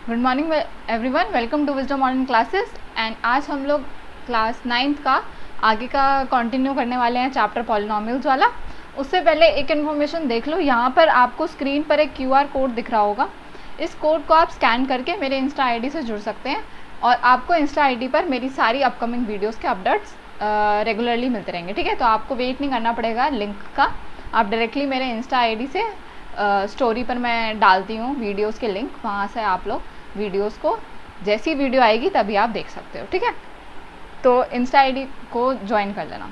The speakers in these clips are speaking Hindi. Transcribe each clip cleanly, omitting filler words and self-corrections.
Good morning everyone, welcome to Wisdom online classes. And आज हम लोग क्लास 9th का आगे का कंटिन्यू करने वाले हैं, चैप्टर पॉलिनोमियल्स वाला। उससे पहले एक इन्फॉर्मेशन देख लो, यहाँ पर आपको स्क्रीन पर एक QR कोड दिख रहा होगा। इस कोड को आप स्कैन करके मेरे इंस्टा ID से जुड़ सकते हैं और आपको इंस्टा ID पर मेरी सारी अपकमिंग वीडियोज़ के अपडेट्स रेगुलरली मिलते रहेंगे। ठीक है, तो आपको वेट नहीं करना पड़ेगा लिंक का, आप डायरेक्टली मेरे इंस्टा ID से स्टोरी पर मैं डालती हूँ वीडियोज़ के लिंक, वहाँ से आप लोग वीडियोज़ को जैसी वीडियो आएगी तभी आप देख सकते हो। ठीक है, तो इंस्टा ID को ज्वाइन कर लेना।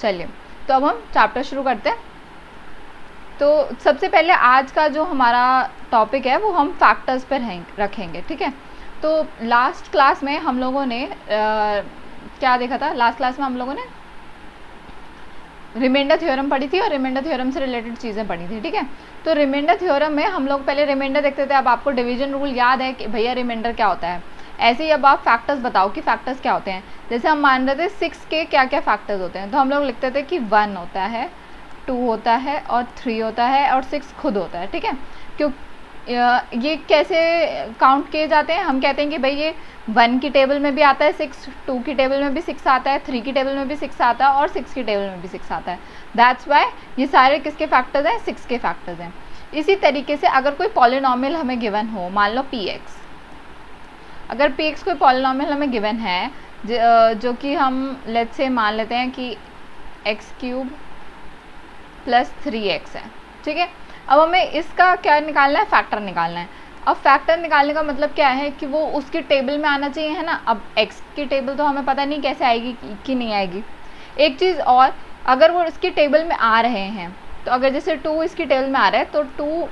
चलिए, तो अब हम चैप्टर शुरू करते हैं। तो सबसे पहले आज का जो हमारा टॉपिक है वो हम फैक्टर्स पर रखेंगे। ठीक है, तो लास्ट क्लास में हम लोगों ने क्या देखा था? लास्ट क्लास में हम लोगों ने रिमाइंडर थ्योरम पढ़ी थी और रिमाइंडर थ्योरम से रिलेटेड चीज़ें पढ़ी थी। ठीक है, तो रिमाइंडर थ्योरम में हम लोग पहले रिमाइंडर देखते थे। अब आपको डिवीजन रूल याद है कि भैया रिमाइंडर क्या होता है। ऐसे ही अब आप फैक्टर्स बताओ कि फैक्टर्स क्या होते हैं। जैसे हम मान रहे थे 6 के क्या क्या फैक्टर्स होते हैं, तो हम लोग लिखते थे कि 1 होता है, 2 होता है और 3 होता है और 6 खुद होता है। ठीक है, क्यों ये कैसे काउंट किए जाते हैं? हम कहते हैं कि भाई ये 1 की टेबल में भी आता है 6, 2 की टेबल में भी 6 आता है, 3 की टेबल में भी 6 आता है और 6 की टेबल में भी 6 आता है। दैट्स वाई ये सारे किसके फैक्टर्स हैं? 6 के फैक्टर्स हैं। इसी तरीके से अगर कोई पॉलिनोमियल हमें गिवन हो, मान लो px, अगर px कोई पॉलिनोमियल हमें गिवन है जो कि हम लेट्स से मान लेते हैं कि x³ + 3x है। ठीक है, अब हमें इसका क्या निकालना है? फैक्टर निकालना है। अब फैक्टर निकालने का मतलब क्या है कि वो उसकी टेबल में आना चाहिए, है ना। अब x की टेबल तो हमें पता नहीं कैसे आएगी कि नहीं आएगी। एक चीज़ और, अगर वो इसकी टेबल में आ रहे हैं, तो अगर जैसे 2 इसकी टेबल में आ रहा है तो 2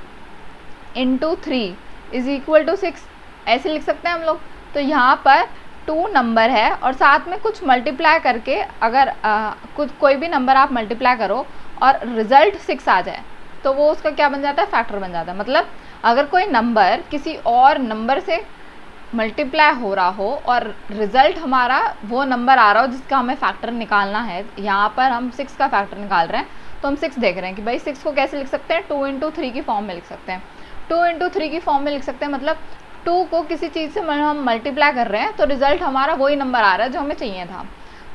× 3 = 6, ऐसे लिख सकते हैं हम लोग। तो यहाँ पर 2 नंबर है और साथ में कुछ मल्टीप्लाई करके अगर कोई भी नंबर आप मल्टीप्लाई करो और रिज़ल्ट 6 आ जाए तो वो उसका क्या बन जाता है? फैक्टर बन जाता है। मतलब अगर कोई नंबर किसी और नंबर से मल्टीप्लाई हो रहा हो और रिज़ल्ट हमारा वो नंबर आ रहा हो जिसका हमें फैक्टर निकालना है, यहाँ पर हम 6 का फैक्टर निकाल रहे हैं, तो हम 6 देख रहे हैं कि भाई 6 को कैसे लिख सकते हैं? 2 × 3 की फॉर्म में लिख सकते हैं। 2 × 3 की फॉर्म में लिख सकते हैं, मतलब 2 को किसी चीज़ से हम मल्टीप्लाई कर रहे हैं तो रिज़ल्ट हमारा वही नंबर आ रहा है जो हमें चाहिए था।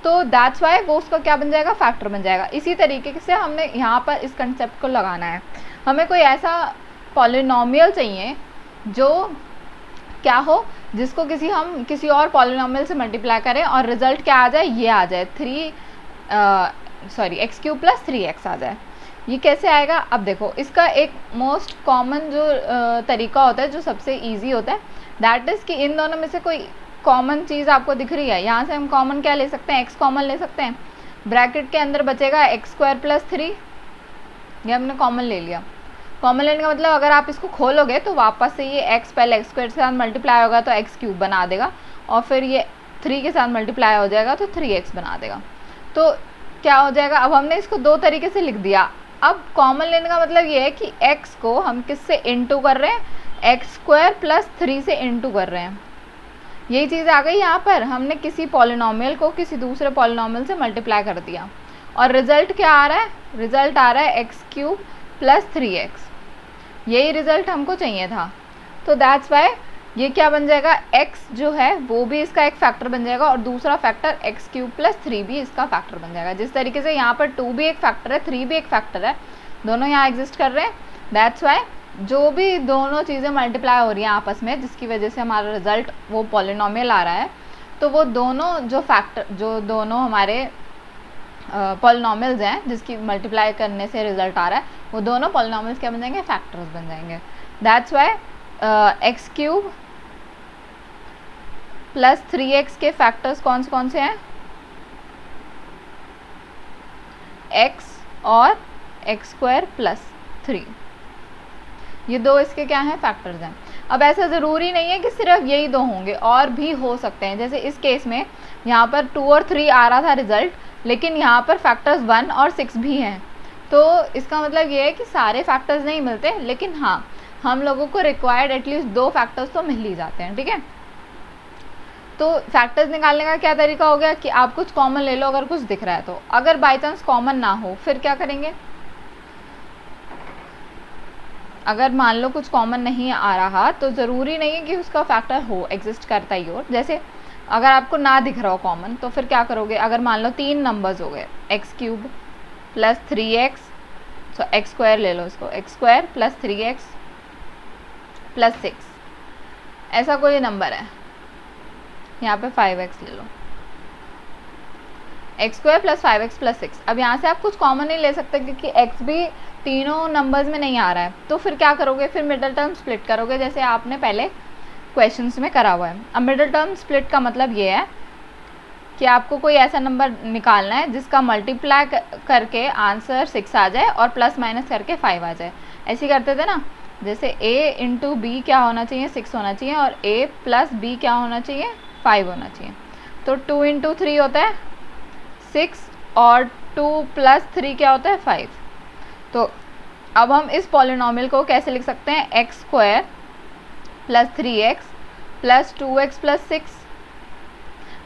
तो दैट्स वाई वो उसका क्या बन जाएगा? फैक्टर बन जाएगा। इसी तरीके से हमने यहाँ पर इस कंसेप्ट को लगाना है। हमें कोई ऐसा पॉलिनोमियल चाहिए जो क्या हो, जिसको हम किसी और पॉलिनोमियल से मल्टीप्लाई करें और रिजल्ट क्या आ जाए? ये आ जाए x³ + 3x आ जाए। ये कैसे आएगा? अब देखो, इसका एक मोस्ट कॉमन जो तरीका होता है, जो सबसे ईजी होता है, दैट इज़ कि इन दोनों में से कोई कॉमन चीज़ आपको दिख रही है, यहाँ से हम कॉमन क्या ले सकते हैं? x कॉमन ले सकते हैं। ब्रैकेट के अंदर बचेगा x² + 3, ये हमने कॉमन ले लिया। कॉमन लेने का मतलब अगर आप इसको खोलोगे तो वापस से ये x पहले x² के साथ मल्टीप्लाई होगा तो x³ बना देगा और फिर ये 3 के साथ मल्टीप्लाई हो जाएगा तो 3x बना देगा। तो क्या हो जाएगा? अब हमने इसको 2 तरीके से लिख दिया। अब कॉमन लेने का मतलब ये है कि x को हम किससे इंटू कर रहे हैं? x² + 3 से इंटू कर रहे हैं। यही चीज़ आ गई यहाँ पर, हमने किसी पॉलिनोमियल को किसी दूसरे पॉलिनोमियल से मल्टीप्लाई कर दिया और रिजल्ट क्या आ रहा है? रिजल्ट आ रहा है x³ + 3x। यही रिजल्ट हमको चाहिए था। तो दैट्स वाई ये क्या बन जाएगा? x जो है वो भी इसका एक फैक्टर बन जाएगा और दूसरा फैक्टर x³ + 3 भी इसका फैक्टर बन जाएगा। जिस तरीके से यहाँ पर 2 भी एक फैक्टर है, 3 भी एक फैक्टर है, दोनों यहाँ एग्जिस्ट कर रहे हैं। दैट्स वाई जो भी दोनों चीज़ें मल्टीप्लाई हो रही हैं आपस में, जिसकी वजह से हमारा रिजल्ट वो पॉलिनोमियल आ रहा है, तो वो दोनों जो दोनों हमारे पॉलिनोमियल्स हैं जिसकी मल्टीप्लाई करने से रिजल्ट आ रहा है, वो दोनों पॉलिनोमियल्स क्या बन जाएंगे? फैक्टर्स बन जाएंगे। दैट्स वाई x³ + 3x के फैक्टर्स कौन से हैं? x और x² + 3, ये दो इसके क्या हैं? फैक्टर्स हैं। अब ऐसा ज़रूरी नहीं है कि सिर्फ यही 2 होंगे, और भी हो सकते हैं। जैसे इस केस में यहाँ पर 2 और 3 आ रहा था रिजल्ट, लेकिन यहाँ पर फैक्टर्स 1 और 6 भी हैं। तो इसका मतलब ये है कि सारे फैक्टर्स नहीं मिलते, लेकिन हाँ, हम लोगों को रिक्वायर्ड एटलीस्ट 2 फैक्टर्स तो मिल ही जाते हैं। ठीक है, तो फैक्टर्स निकालने का क्या तरीका हो गया कि आप कुछ कॉमन ले लो अगर कुछ दिख रहा है तो। अगर बाई चांस कॉमन ना हो फिर क्या करेंगे? अगर मान लो कुछ कॉमन नहीं आ रहा तो ज़रूरी नहीं है कि उसका फैक्टर हो, एग्जिस्ट करता ही हो। जैसे अगर आपको ना दिख रहा हो कॉमन तो फिर क्या करोगे, अगर मान लो 3 नंबर्स हो गए, x³ प्लस 3x, सो x² ले लो इसको, x² प्लस 3x प्लस 6, ऐसा कोई नंबर है, यहाँ पे 5x ले लो, x² प्लस 5x प्लस 6। अब यहाँ से आप कुछ कॉमन नहीं ले सकते क्योंकि x भी तीनों नंबर्स में नहीं आ रहा है, तो फिर क्या करोगे, फिर मिडिल टर्म स्प्लिट करोगे जैसे आपने पहले क्वेश्चंस में करा हुआ है। अब मिडिल टर्म स्प्लिट का मतलब ये है कि आपको कोई ऐसा नंबर निकालना है जिसका मल्टीप्लाई करके आंसर 6 आ जाए और प्लस माइनस करके 5 आ जाए। ऐसे करते थे ना, जैसे a इंटू बी क्या होना चाहिए, 6 होना चाहिए, और a प्लस बी क्या होना चाहिए, 5 होना चाहिए। तो 2 इंटू 3 होता है 6 और 2 प्लस 3 क्या होता है 5। तो अब हम इस पॉलिनॉमियल को कैसे लिख सकते हैं, x² plus 3x plus 2x plus 6।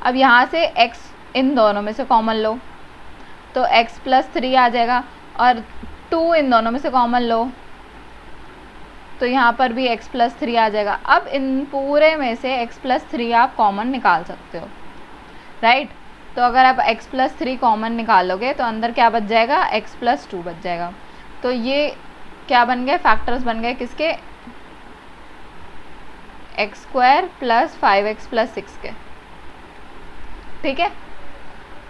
अब यहाँ से x इन दोनों में से कॉमन लो तो x प्लस 3 आ जाएगा, और 2 इन दोनों में से कॉमन लो तो यहाँ पर भी x प्लस 3 आ जाएगा। अब इन पूरे में से x प्लस 3 आप कॉमन निकाल सकते हो, राइट। तो अगर आप x प्लस 3 कॉमन निकालोगे तो अंदर क्या बच जाएगा, x प्लस 2 बच जाएगा। तो ये क्या बन गए, फैक्टर्स बन गए किसके, x² प्लस 5x प्लस 6 के, ठीक है।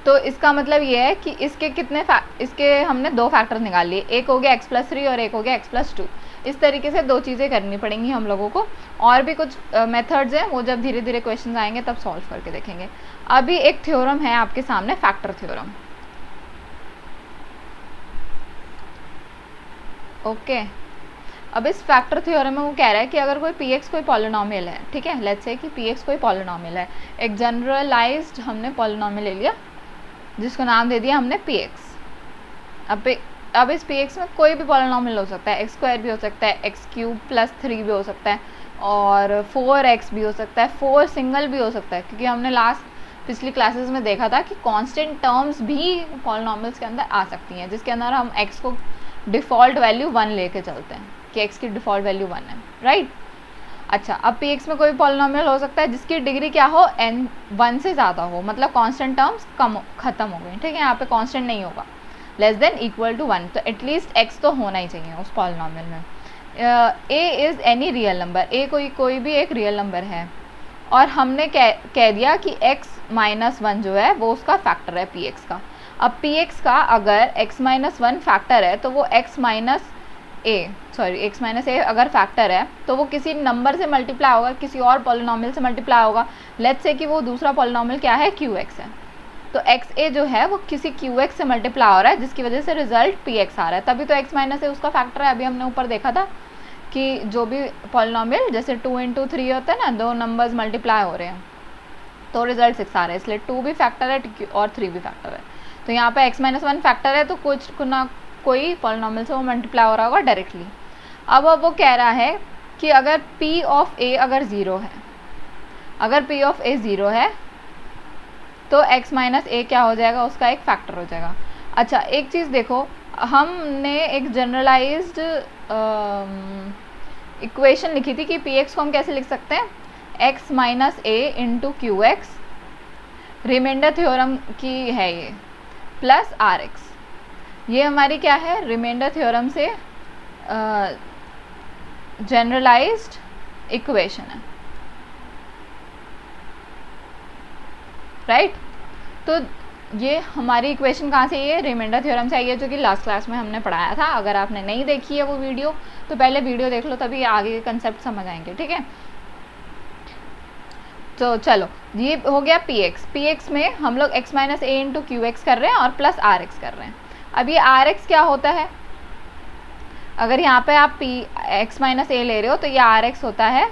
तो इसका मतलब ये है कि इसके कितने इसके हमने 2 फैक्टर्स निकाल लिए, एक हो गया x प्लस 3 और एक हो गया x प्लस 2। इस तरीके से 2 चीज़ें करनी पड़ेंगी हम लोगों को। और भी कुछ मेथड्स हैं, वो जब धीरे धीरे क्वेश्चंस आएंगे तब सॉल्व करके देखेंगे। अभी एक थ्योरम है आपके सामने, फैक्टर थ्योरम, ओके। अब इस फैक्टर थ्योरम में वो कह रहा है कि अगर कोई px कोई पॉलिनॉमियल है, ठीक है, लेट्स से कि px कोई पॉलिनॉमियल है, एक जनरलाइज्ड हमने पॉलिनॉमियल ले लिया जिसको नाम दे दिया हमने px। अब इस px में कोई भी पॉलिनॉमियल हो सकता है, x² भी हो सकता है, x³ प्लस 3 भी हो सकता है, और 4x भी हो सकता है, 4 सिंगल भी हो सकता है, क्योंकि हमने पिछली क्लासेस में देखा था कि कांस्टेंट टर्म्स भी पॉलिनॉमियल्स के अंदर आ सकती हैं, जिसके अंदर हम x को डिफ़ॉल्ट वैल्यू 1 लेके चलते हैं कि x की डिफ़ॉल्ट वैल्यू 1 है, राइट। अच्छा, अब px में कोई पॉलिनॉमियल हो सकता है जिसकी डिग्री क्या हो, n 1 से ज़्यादा हो, मतलब कांस्टेंट टर्म्स ख़त्म हो गई, ठीक है, यहाँ पे कांस्टेंट नहीं होगा, लेस देन इक्वल टू 1, तो एटलीस्ट x तो होना ही चाहिए उस पॉलिनॉमियल में। a is any real number, a कोई भी एक रियल नंबर है, और हमने कह दिया कि x माइनस 1 जो है वो उसका फैक्टर है px का। अब px का अगर x माइनस 1 फैक्टर है तो वो x माइनस a अगर फैक्टर है तो वो किसी नंबर से मल्टीप्लाई होगा, किसी और पॉलिनॉमियल से मल्टीप्लाई होगा। लेट्स से कि वो दूसरा पॉलिनॉमियल क्या है, qx है, तो xa जो है वो किसी qx से मल्टीप्लाई हो रहा है, जिसकी वजह से रिजल्ट px आ रहा है, तभी तो x माइनस a उसका फैक्टर है। अभी हमने ऊपर देखा था कि जो भी पॉलिनॉमियल जैसे 2 इंटू 3 होता है ना, 2 नंबर्स मल्टीप्लाई हो रहे हैं तो रिजल्ट 6 आ रहा है, इसलिए 2 भी फैक्टर है और 3 भी फैक्टर है। तो यहाँ पे x माइनस 1 फैक्टर है तो कुछ ना कोई पॉलिनॉमियल से वो मल्टीप्लाई हो रहा होगा डायरेक्टली। अब वो कह रहा है कि अगर p ऑफ a अगर 0 है, अगर p ऑफ a 0 है तो x माइनस a क्या हो जाएगा, उसका एक फैक्टर हो जाएगा। अच्छा, एक चीज़ देखो, हमने एक जनरलाइज्ड इक्वेशन लिखी थी कि px को हम कैसे लिख सकते हैं, x minus a into q x, remainder theorem की है ये, प्लस rx। ये हमारी क्या है, रिमाइंडर थ्योरम से जनरलाइज्ड इक्वेशन है, राइट। तो ये हमारी इक्वेशन कहाँ से, ये रिमाइंडर थ्योरम से आई है, जो कि लास्ट क्लास में हमने पढ़ाया था। अगर आपने नहीं देखी है वो वीडियो तो पहले वीडियो देख लो, तभी आगे के कंसेप्ट समझ आएंगे, ठीक है। तो चलो, ये हो गया px में हम लोग x minus a into q x कर रहे हैं और प्लस rx कर रहे हैं। अब ये rx क्या होता है, अगर यहाँ पे आप x माइनस a ले रहे हो तो ये rx होता है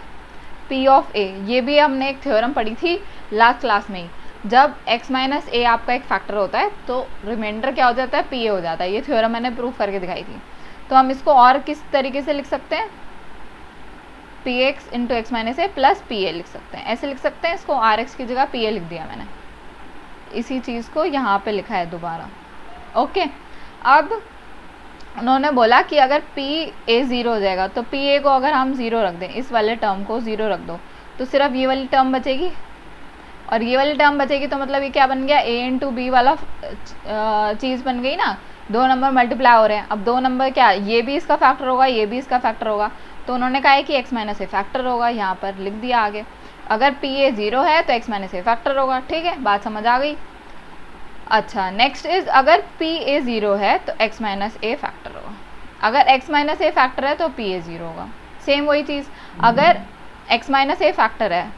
p ऑफ a। ये भी हमने एक थ्योरम पढ़ी थी लास्ट क्लास में ही, जब x माइनस a आपका एक फैक्टर होता है तो रिमाइंडर क्या हो जाता है, pa हो जाता है। ये थ्योरम मैंने प्रूफ करके दिखाई थी। तो हम इसको और किस तरीके से लिख सकते हैं, px into x minus a plus pa लिख सकते हैं, ऐसे लिख सकते हैं इसको, rx की जगह pa लिख दिया मैंने, इसी चीज़ को यहाँ पे लिखा है दोबारा, ओके। अब उन्होंने बोला कि अगर पी ए ज़ीरो हो जाएगा तो पी ए को अगर हम ज़ीरो रख दें, इस वाले टर्म को ज़ीरो रख दो, तो सिर्फ ये वाली टर्म बचेगी, और ये वाली टर्म बचेगी तो मतलब ये क्या बन गया, ए इंटू बी वाला चीज़ बन गई ना। दो नंबर मल्टीप्लाई हो रहे हैं, अब दो नंबर क्या, ये भी इसका फैक्टर होगा, ये भी इसका फैक्टर होगा, तो उन्होंने कहा है कि x माइनस ए फैक्टर होगा, यहाँ पर लिख दिया आगे। अगर पी ए ज़ीरो है तो x माइनस ए फैक्टर होगा, ठीक है, बात समझ आ गई। अच्छा, नेक्स्ट इज अगर पी ए ज़ीरो है तो x माइनस ए फैक्टर होगा, अगर x माइनस ए फैक्टर है तो पी ए ज़ीरो होगा। सेम वही चीज़, अगर x माइनस ए फैक्टर है,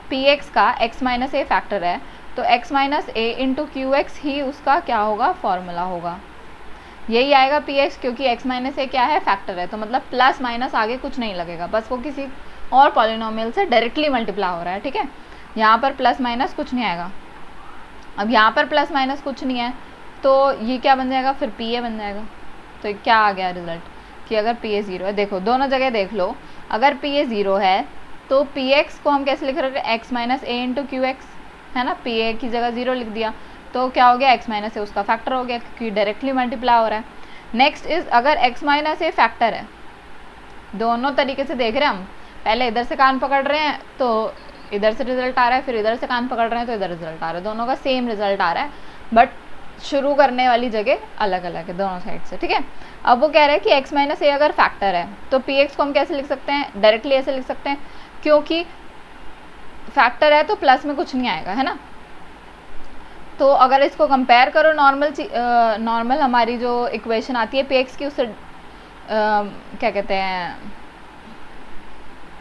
पी एक्स का x माइनस ए फैक्टर है, तो x माइनस ए इंटू क्यू एक्स ही उसका क्या होगा, फॉर्मूला होगा, यही आएगा पी एक्स, क्योंकि x माइनस ए क्या है, फैक्टर है, तो मतलब प्लस माइनस आगे कुछ नहीं लगेगा, बस वो किसी और पॉलिनोमियल से डायरेक्टली मल्टीप्लाई हो रहा है, ठीक है। यहाँ पर प्लस माइनस कुछ नहीं आएगा। अब यहाँ पर प्लस माइनस कुछ नहीं है तो ये क्या बन जाएगा, फिर पी ए बन जाएगा। तो क्या आ गया रिजल्ट, कि अगर पी ए ज़ीरो है, देखो दोनों जगह देख लो, अगर पी ए ज़ीरो है तो पी एक्स को हम कैसे लिख रहे हैं, एक्स माइनस ए इंटू क्यू एक्स, है ना, पी ए की जगह ज़ीरो लिख दिया, तो क्या हो गया, एक्स माइनस ए उसका फैक्टर हो गया, क्योंकि डायरेक्टली मल्टीप्लाई हो रहा है। नेक्स्ट इज अगर एक्स माइनस ए फैक्टर है, दोनों तरीके से देख रहे हैं हम, पहले इधर से कान पकड़ रहे हैं तो इधर से रिजल्ट आ रहा है, फिर इधर से कान पकड़ रहे हैं तो इधर रिजल्ट आ रहा है, दोनों का सेम रिजल्ट आ रहा है, बट शुरू करने वाली जगह अलग अलग है दोनों साइड से, ठीक है। अब वो कह रहे हैं कि x माइनस ए अगर फैक्टर है तो पी एक्स को हम कैसे लिख सकते हैं, डायरेक्टली ऐसे लिख सकते हैं, क्योंकि फैक्टर है तो प्लस में कुछ नहीं आएगा, है ना। तो अगर इसको कंपेयर करो नॉर्मल हमारी जो इक्वेशन आती है पी एक्स की, उससे क्या कहते हैं,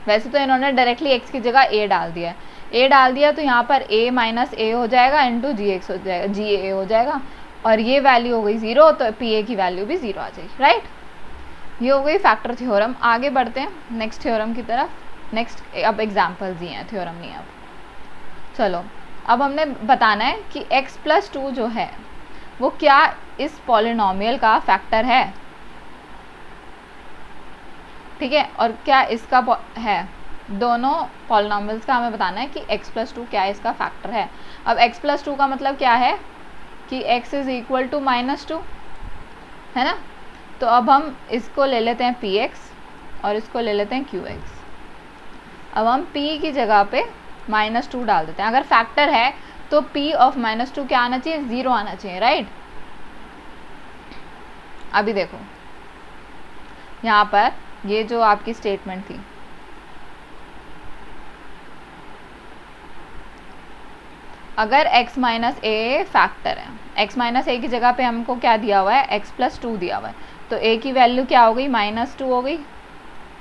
वैसे तो इन्होंने डायरेक्टली x की जगह a डाल दिया है, a डाल दिया तो यहाँ पर a माइनस ए हो जाएगा इंटू जी एक्स हो जाएगा, जी ए हो जाएगा, और ये वैल्यू हो गई ज़ीरो, तो पी ए की वैल्यू भी ज़ीरो आ जाएगी, राइट। ये हो गई फैक्टर थ्योरम। आगे बढ़ते हैं नेक्स्ट थ्योरम की तरफ। नेक्स्ट अब एग्जाम्पल्स दिए हैं, थ्योरम नहीं। अब चलो, अब हमने बताना है कि x प्लस टू जो है वो क्या इस पॉलिनोमियल का फैक्टर है, ठीक है, और क्या इसका है, दोनों पॉलिनोमियल्स का हमें बताना है कि x प्लस टू क्या इसका फैक्टर है। अब x प्लस टू का मतलब क्या है कि x is equal to minus two, है ना। तो अब हम इसको ले लेते हैं px और इसको ले लेते हैं qx। अब हम p की जगह पे माइनस टू डाल देते हैं। अगर फैक्टर है तो p ऑफ माइनस टू क्या आना चाहिए, ज़ीरो आना चाहिए, राइट। अभी देखो यहाँ पर ये जो आपकी स्टेटमेंट थी, अगर x माइनस ए फैक्टर है, x माइनस ए की जगह पे हमको क्या दिया हुआ है, x प्लस टू दिया हुआ है, तो a की वैल्यू क्या हो गई, माइनस टू हो गई।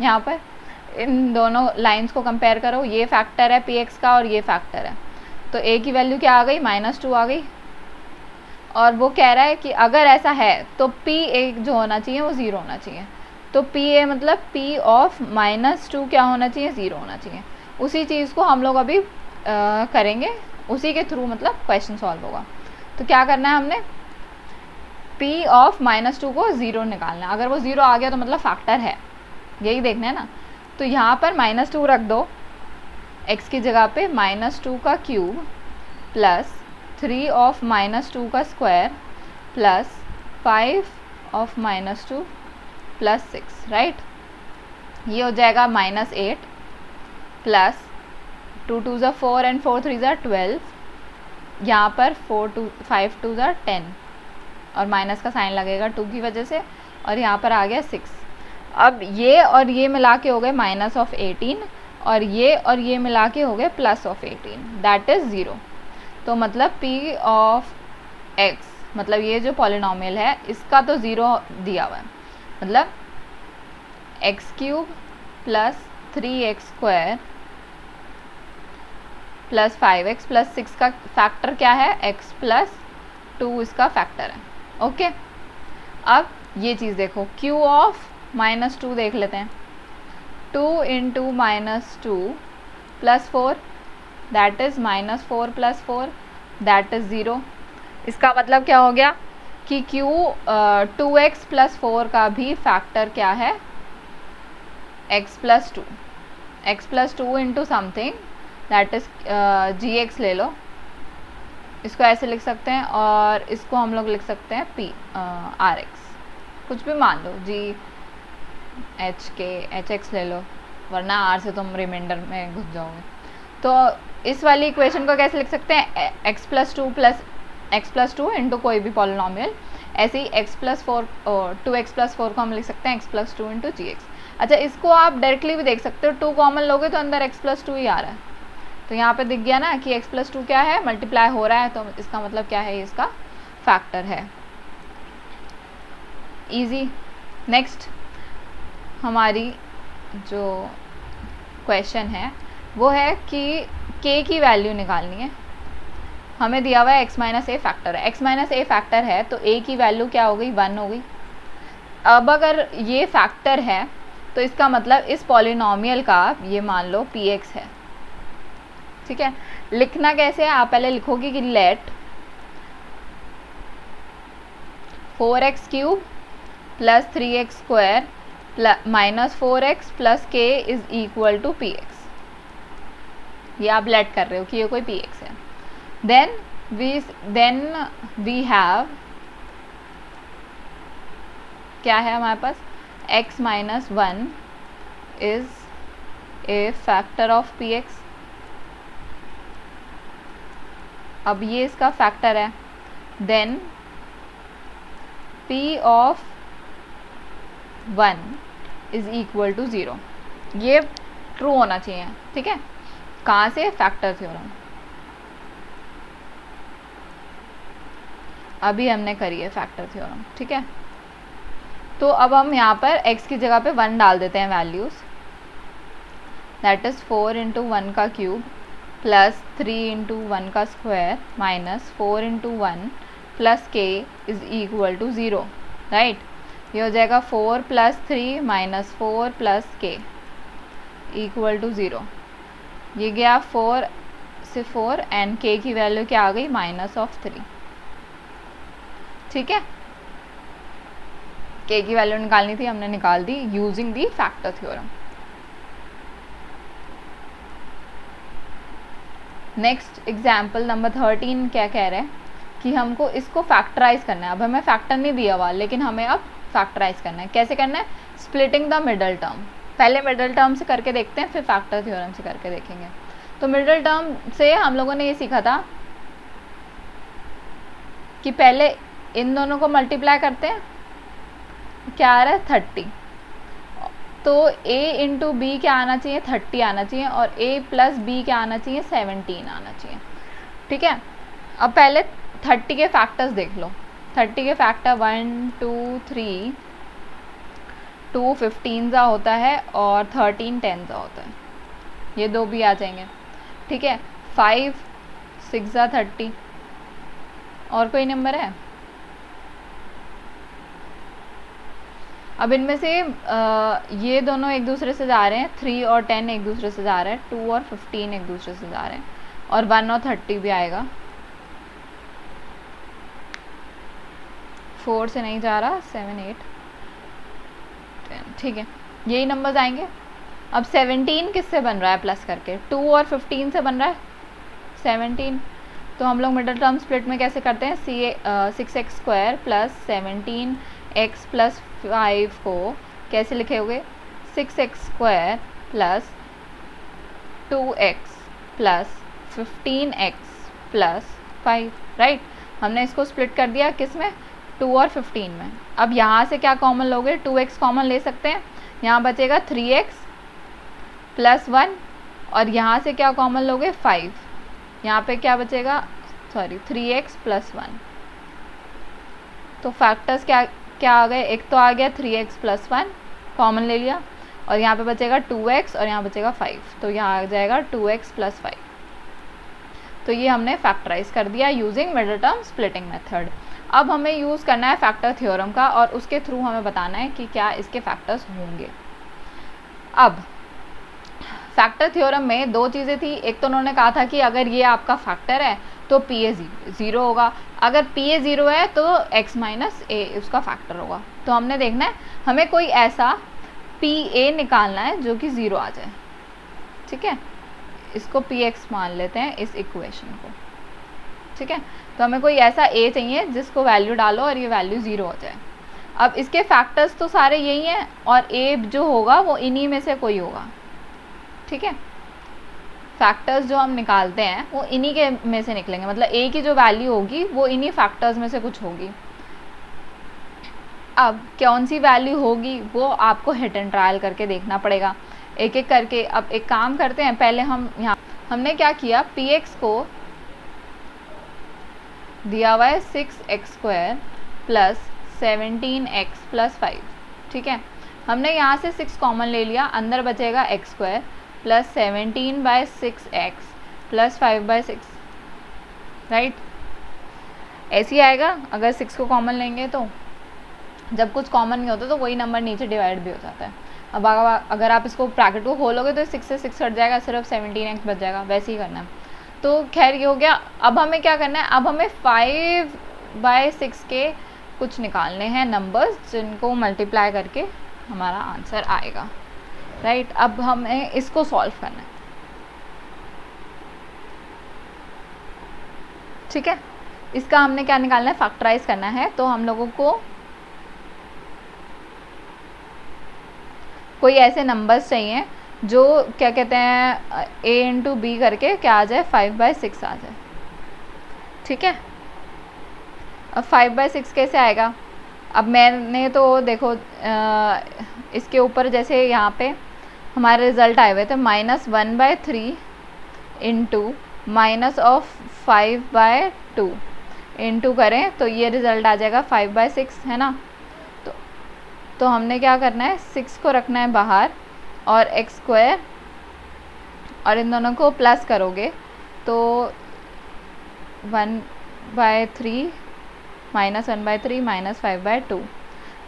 यहाँ पर इन दोनों लाइंस को कंपेयर करो, ये फैक्टर है px का और ये फैक्टर है, तो a की वैल्यू क्या आ गई, माइनस टू आ गई। और वो कह रहा है कि अगर ऐसा है तो p a जो होना चाहिए वो ज़ीरो होना चाहिए, तो पी ए मतलब p ऑफ माइनस टू क्या होना चाहिए, ज़ीरो होना चाहिए। उसी चीज़ को हम लोग अभी करेंगे, उसी के थ्रू मतलब क्वेश्चन सॉल्व होगा। तो क्या करना है हमने, p ऑफ माइनस टू को ज़ीरो निकालना है, अगर वो ज़ीरो आ गया तो मतलब फैक्टर है, यही देखना है ना। तो यहाँ पर माइनस टू रख दो, x की जगह पे माइनस टू का cube plus three of minus two का square plus five of minus two plus six, right. ये हो जाएगा minus eight plus two two ज़ा फोर एंड फोर थ्री ज़ा 12, यहाँ पर फोर टू फाइव टू ज़ा 10 और माइनस का साइन लगेगा टू की वजह से, और यहाँ पर आ गया 6। अब ये और ये मिला के हो गए माइनस ऑफ 18 और ये मिला के हो गए plus of 18, that is zero. तो मतलब p ऑफ x मतलब ये जो पॉलिनोमियल है इसका तो ज़ीरो दिया हुआ है, मतलब x cube plus three x square plus five x plus six का फैक्टर क्या है, एक्स प्लस टू इसका फैक्टर है, ओके। अब ये चीज़ देखो, क्यू ऑफ माइनस टू देख लेते हैं, two into minus two plus four that is minus four plus four that is zero. इसका मतलब क्या हो गया कि Q 2x प्लस फोर का भी फैक्टर क्या है, x plus two, x plus two into something that is g x ले लो, इसको ऐसे लिख सकते हैं, और इसको हम लोग लिख सकते हैं p r x, कुछ भी मान लो, जी एच के एच एक्स ले लो, वरना आर से तुम रिमाइंडर में घुस जाओगे। तो इस वाली इक्वेशन को कैसे लिख सकते हैं, एक्स प्लस टू इंटू कोई भी पॉलिनॉमियल, ऐसे ही x plus four 2x plus 4 को हम लिख सकते हैं x plus two into g x. अच्छा, इसको आप डायरेक्टली भी देख सकते हो, 2 कॉमन लोगे तो अंदर एक्स प्लस टू ही आ रहा है, तो यहाँ पे दिख गया ना कि एक्स प्लस टू क्या है, मल्टीप्लाई हो रहा है, तो इसका मतलब क्या है, इसका फैक्टर है। इजी। नेक्स्ट हमारी जो क्वेश्चन है वो है कि k की वैल्यू निकालनी है। हमें दिया हुआ है x माइनस ए फैक्टर है, x माइनस ए फैक्टर है तो a की वैल्यू क्या हो गई, 1 हो गई। अब अगर ये फैक्टर है तो इसका मतलब इस पॉलिनॉमियल का ये मान लो px है, ठीक है। लिखना कैसे है, आप पहले लिखोगे कि let 4x cube plus 3x square minus 4x plus k is equal to px। ये आप लेट कर रहे हो कि ये कोई px है। देन वी हैव, क्या है हमारे पास, x minus 1 is a factor of px। अब ये इसका फैक्टर है, then p of 1 is equal to 0। ये ट्रू होना चाहिए, ठीक है। कहाँ से, फैक्टर थ्योरम। अभी हमने करी है फैक्टर थ्योरम, ठीक है। तो अब हम यहाँ पर x की जगह पे 1 डाल देते हैं वैल्यूज, दैट इज 4 इंटू 1 का क्यूब प्लस 3 इंटू 1 का square minus 4 into 1 plus k is equal to 0, right. ये हो जाएगा 4 plus 3 minus 4 plus k equal to 0। ये गया 4 से 4 एंड k की वैल्यू क्या आ गई, माइनस ऑफ 3, ठीक है। k की वैल्यू निकालनी थी, हमने निकाल दी using the factor theorem. Next example number 13 क्या कह रहे हैं कि हमको इसको फैक्टराइज करना है। अब हमें फैक्टर नहीं दिया हुआ, लेकिन हमें अब फैक्टराइज करना है। कैसे करना है, स्प्लिटिंग द मिडल टर्म। पहले मिडल टर्म से करके देखते हैं, फिर फैक्टर थ्योरम से करके देखेंगे। तो मिडल टर्म से हम लोगों ने ये सीखा था कि पहले इन दोनों को मल्टीप्लाई करते हैं, क्या आ रहा है 30, तो a इंटू बी क्या आना चाहिए, 30 आना चाहिए, और a प्लस बी क्या आना चाहिए, 17 आना चाहिए, ठीक है। अब पहले 30 के फैक्टर्स देख लो। 30 के फैक्टर 1 2 3, 2 15 सा होता है और 13 10 सा होता है, ये दो भी आ जाएंगे, ठीक है। 5 6 सा 30, और कोई नंबर है। अब इनमें से ये दोनों एक दूसरे से जा रहे हैं, 3 और 10 एक दूसरे से जा रहे हैं, 2 और 15 एक दूसरे से जा रहे हैं, और 1 और 30 भी आएगा। 4 से नहीं जा रहा, 7 8 10, ठीक है, यही नंबर्स आएंगे। अब 17 किससे बन रहा है, प्लस करके 2 और 15 से बन रहा है 17। तो हम लोग मिडल टर्म स्प्लिट में कैसे करते हैं, 6x square plus 17x plus 5 को कैसे लिखे होगे, 6x square plus 2x plus 15x plus 5, right. हमने इसको स्प्लिट कर दिया किस में, 2 और 15 में। अब यहाँ से क्या कॉमन लोगे, 2x कॉमन ले सकते हैं, यहाँ बचेगा 3x प्लस 1, और यहाँ से क्या कॉमन लोगे, 5, यहाँ पे क्या बचेगा, 3x प्लस 1। तो फैक्टर्स क्या आ गए, एक तो आ गया 3x प्लस 1 कॉमन ले लिया, और यहाँ पे बचेगा 2x और यहाँ बचेगा 5, तो यहाँ आ जाएगा 2x प्लस 5। तो ये हमने फैक्टराइज कर दिया using middle term splitting method. अब हमें यूज़ करना है फैक्टर थ्योरम का, और उसके थ्रू हमें बताना है कि क्या इसके फैक्टर्स होंगे। अब फैक्टर थ्योरम में दो चीज़ें थी, एक तो उन्होंने कहा था कि अगर ये आपका फैक्टर है तो पी ए ज़ीरो होगा, अगर पी ए ज़ीरो है तो x माइनस ए उसका फैक्टर होगा। तो हमने देखना है, हमें कोई ऐसा पी ए निकालना है जो कि ज़ीरो आ जाए, ठीक है। इसको पी एक्स मान लेते हैं इस इक्वेशन को, ठीक है। तो हमें कोई ऐसा ए चाहिए जिसको वैल्यू डालो और ये वैल्यू ज़ीरो हो जाए। अब इसके फैक्टर्स तो सारे यही हैं और ए जो होगा वो इन्हीं में से कोई होगा, ठीक है। फैक्टर्स जो हम निकालते हैं वो इन्हीं के में से निकलेंगे, मतलब ए की जो वैल्यू होगी वो इन्हीं फैक्टर्स में से कुछ होगी। अब कौन सी वैल्यू होगी वो आपको हिट एंड ट्रायल करके देखना पड़ेगा एक एक करके। अब एक काम करते हैं, पहले हम यहाँ हमने क्या किया, पी एक्स को दिया हुआ है 6x² प्लस 17x + 5, ठीक है। हमने यहाँ से 6 कॉमन ले लिया, अंदर बचेगा x² plus 17/6x plus 5/6, right. ऐसे ही आएगा अगर 6 को कॉमन लेंगे तो। जब कुछ कॉमन नहीं होता तो वही नंबर नीचे डिवाइड भी हो जाता है। अब अगर आप इसको ब्रैकेट को खोलोगे तो 6 से 6 हट जाएगा, सिर्फ 17x बच जाएगा, वैसे ही करना है। तो खैर ये हो गया। अब हमें क्या करना है, अब हमें 5/6 के कुछ निकालने हैं नंबर्स जिनको मल्टीप्लाई करके हमारा आंसर आएगा, राइट। अब हमें इसको सॉल्व करना है, ठीक है। इसका हमने क्या निकालना है, फैक्टराइज करना है। तो हम लोगों को कोई ऐसे नंबर्स चाहिए जो क्या कहते हैं a × b करके क्या आ जाए, 5/6 आ जाए, ठीक है। अब 5/6 कैसे आएगा, अब मैंने तो देखो इसके ऊपर जैसे यहाँ पे हमारे रिज़ल्ट आए हुए थे -1/3 इंटू -5/2 इंटू करें तो ये रिज़ल्ट आ जाएगा 5/6, है ना। तो हमने क्या करना है, 6 को रखना है बाहर और x² और इन दोनों को प्लस करोगे तो 1/3 -1/3 -5/2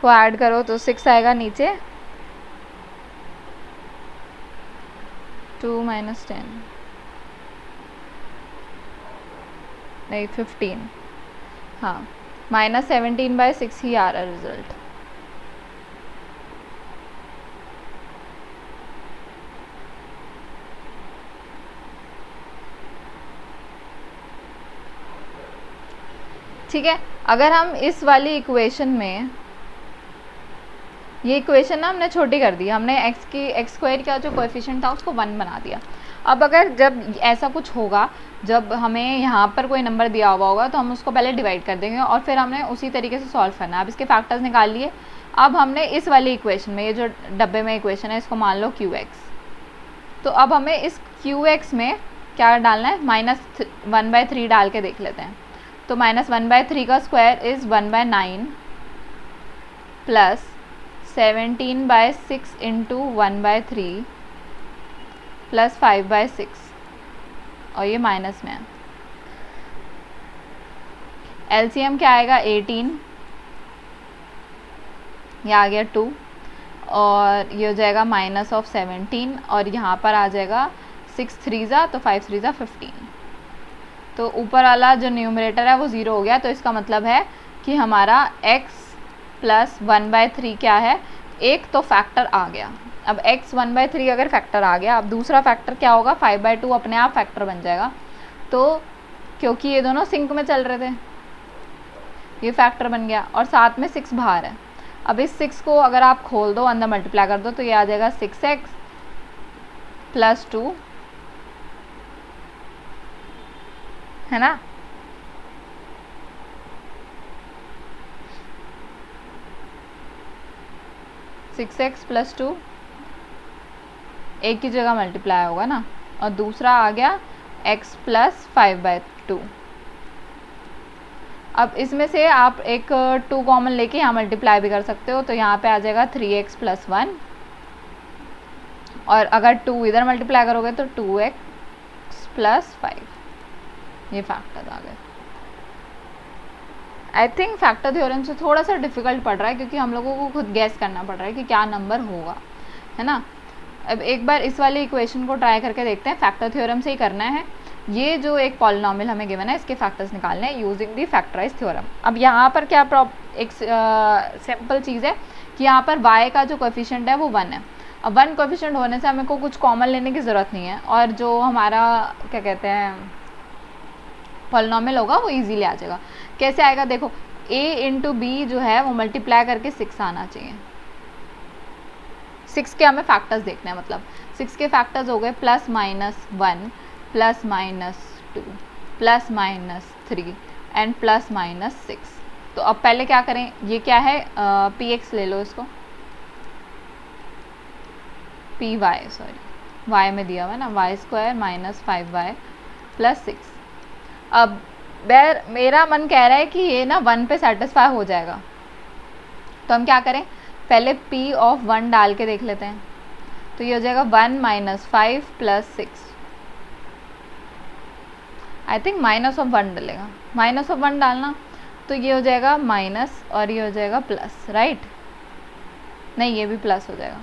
को ऐड करो तो 6 आएगा नीचे, 2 - 10 नहीं 15, हाँ -17/6 ही आ रहा है रिज़ल्ट। ठीक है। अगर हम इस वाली इक्वेशन में, ये इक्वेशन ना हमने छोटी कर दी, हमने x² का जो कोएफिशिएंट था उसको 1 बना दिया। अब अगर जब ऐसा कुछ होगा, जब हमें यहाँ पर कोई नंबर दिया हुआ होगा तो हम उसको पहले डिवाइड कर देंगे और फिर हमने उसी तरीके से सॉल्व करना है। अब इसके फैक्टर्स निकाल लिए। अब हमने इस वाली इक्वेशन में, ये जो डब्बे में इक्वेशन है, इसको मान लो qx। तो अब हमें इस qx में क्या डालना है, -1/3 डाल के देख लेते हैं। तो -1/3 का square is 1/9 plus 17/6 into 1/3 plus 5/6 और ये माइनस में है। एलसीएम क्या आएगा, 18, ये आ गया 2 और ये हो जाएगा -17 और यहाँ पर आ जाएगा 6 3 तो 5 3 15। तो ऊपर वाला जो न्यूमरेटर है वो 0 हो गया। तो इसका मतलब है कि हमारा x + 1/3 क्या है, एक तो फैक्टर आ गया। अब x 1/3 अगर फैक्टर आ गया, अब दूसरा फैक्टर क्या होगा, 5/2 अपने आप फैक्टर बन जाएगा। तो क्योंकि ये दोनों सिंक में चल रहे थे, ये फैक्टर बन गया और साथ में 6 बाहर है। अब इस 6 को अगर आप खोल दो, अंदर मल्टीप्लाई कर दो तो ये आ जाएगा 6x + 2, है ना। सिक्स एक्स + 2 एक की जगह मल्टीप्लाई होगा ना, और दूसरा आ गया x + 5/2। अब इसमें से आप एक 2 कॉमन लेके यहाँ मल्टीप्लाई भी कर सकते हो। तो यहाँ पे आ जाएगा 3x + 1 और अगर 2 इधर मल्टीप्लाई करोगे तो 2x + 5। ये फैक्टर आ गए। आई थिंक फैक्टर थ्योरम से थोड़ा सा डिफिकल्ट पड़ रहा है क्योंकि हम लोगों को खुद गैस करना पड़ रहा है कि क्या नंबर होगा, है ना। अब एक बार इस वाली इक्वेशन को ट्राई करके देखते हैं। फैक्टर थ्योरम से ही करना है। ये जो एक पॉलिनॉमियल हमें गिवन है, इसके फैक्टर्स निकालने हैं यूजिंग दी फैक्टराइज थ्योरम। अब यहाँ पर क्या एक सिंपल चीज़ है कि यहाँ पर y का जो कोएफिशिएंट है वो 1 है। अब 1 कोएफिशिएंट होने से हमें को कुछ कॉमन लेने की ज़रूरत नहीं है और जो हमारा क्या कहते हैं पॉलिनॉमियल होगा वो इजीली आ जाएगा। कैसे आएगा देखो, a इंटू बी जो है वो मल्टीप्लाई करके 6 आना चाहिए। 6 के हमें फैक्टर्स देखने हैं, मतलब 6 के फैक्टर्स हो गए +-1 +-2 +-3 एंड +-6। तो अब पहले क्या करें, ये क्या है px ले लो इसको, py सॉरी y में दिया हुआ है ना, y² - 5y + 6। अब मेरा मन कह रहा है कि ये ना 1 पे सेटिस्फाई हो जाएगा, तो हम क्या करें, पहले p(1) डाल के देख लेते हैं। तो ये हो जाएगा 1 - 5 + 6। आई थिंक -(1) डलेगा, -(1) डालना, तो ये हो जाएगा माइनस और ये हो जाएगा प्लस, राइट? नहीं, ये भी प्लस हो जाएगा,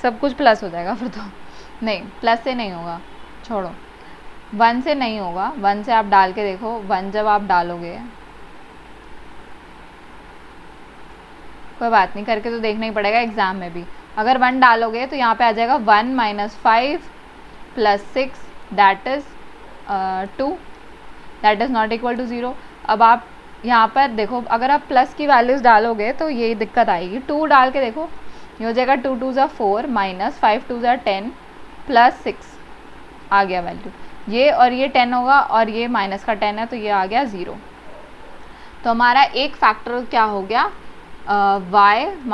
सब कुछ प्लस हो जाएगा फिर तो। नहीं, प्लस से नहीं होगा, छोड़ो, 1 से नहीं होगा, 1 से आप डाल के देखो। 1 जब आप डालोगे, कोई बात नहीं, करके तो देखना ही पड़ेगा एग्ज़ाम में भी। अगर 1 डालोगे तो यहाँ पे आ जाएगा 1 - 5 + 6 that is 2, that is not equal to 0। अब आप यहाँ पर देखो, अगर आप प्लस की वैल्यूज़ डालोगे तो ये दिक्कत आएगी। 2 डाल के देखो, ये हो जाएगा 2 2 = 4 - 5 2 = 10 + 6 आ गया वैल्यू। ये और ये 10 होगा और ये माइनस का 10 है, तो ये आ गया 0। तो हमारा एक फैक्टर क्या हो गया, y -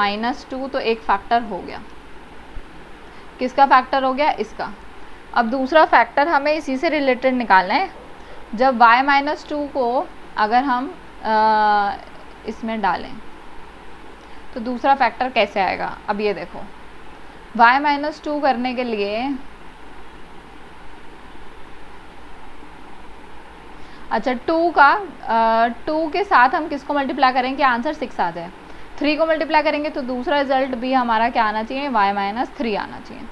2, तो एक फैक्टर हो गया। किसका फैक्टर हो गया, इसका। अब दूसरा फैक्टर हमें इसी से रिलेटेड निकालना है। जब y - 2 को अगर हम इसमें डालें तो दूसरा फैक्टर कैसे आएगा, अब ये देखो, y - 2 करने के लिए, अच्छा 2 के साथ हम किसको मल्टीप्लाई करें कि आंसर 6 आ जाए। 3 को मल्टीप्लाई करेंगे तो दूसरा रिजल्ट भी हमारा क्या आना चाहिए, y - 3 आना चाहिए।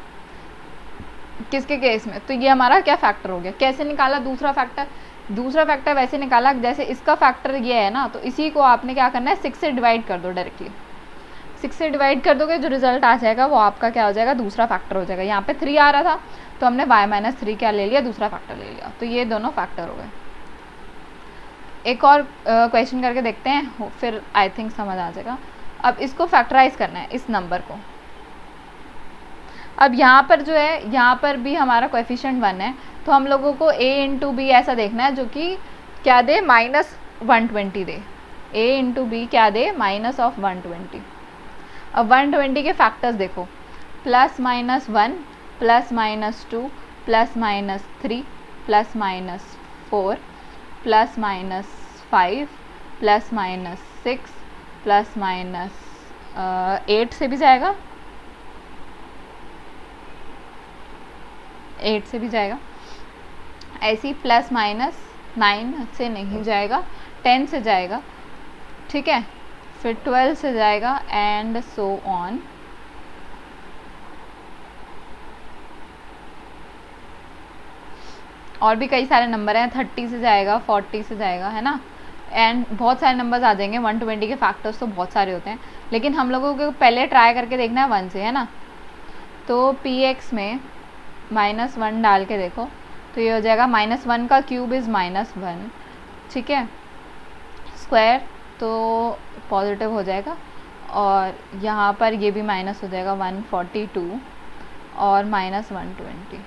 किसके केस में, तो ये हमारा क्या फैक्टर हो गया। कैसे निकाला दूसरा फैक्टर, दूसरा फैक्टर वैसे निकाला जैसे इसका फैक्टर ये है ना, तो इसी को आपने क्या करना है, 6 से डिवाइड कर दो डायरेक्टली। 6 से डिवाइड कर दोगे, जो रिजल्ट आ जाएगा वो आपका क्या हो जाएगा, दूसरा फैक्टर हो जाएगा। यहाँ पे 3 आ रहा था तो हमने y - 3 क्या ले लिया, दूसरा फैक्टर ले लिया, तो ये दोनों फैक्टर हो गए। एक और क्वेश्चन करके देखते हैं, फिर आई थिंक समझ आ जाएगा। अब इसको फैक्टराइज करना है, इस नंबर को। अब यहाँ पर जो है, यहाँ पर भी हमारा कोएफिशिएंट 1 है, तो हम लोगों को a इंटू बी ऐसा देखना है जो कि क्या दे, -120 दे। a इंटू बी क्या दे, -120। अब 120 के फैक्टर्स देखो, +-1 +-2 +-3 +-4 +-5 +-6 +-8 से भी जाएगा, 8 से भी जाएगा, ऐसे ही +-9 से नहीं जाएगा, 10 से जाएगा, ठीक है, फिर 12 से जाएगा एंड सो ऑन। और भी कई सारे नंबर हैं, 30 से जाएगा, 40 से जाएगा, है ना, एंड बहुत सारे नंबर्स आ जाएंगे। 120 के फैक्टर्स तो बहुत सारे होते हैं, लेकिन हम लोगों को पहले ट्राई करके देखना है 1 से, है ना। तो px में -1 डाल के देखो, तो ये हो जाएगा -1 का क्यूब इज़ -1, ठीक है, स्क्वायर तो पॉजिटिव हो जाएगा, और यहाँ पर ये भी माइनस हो जाएगा 142 और -120।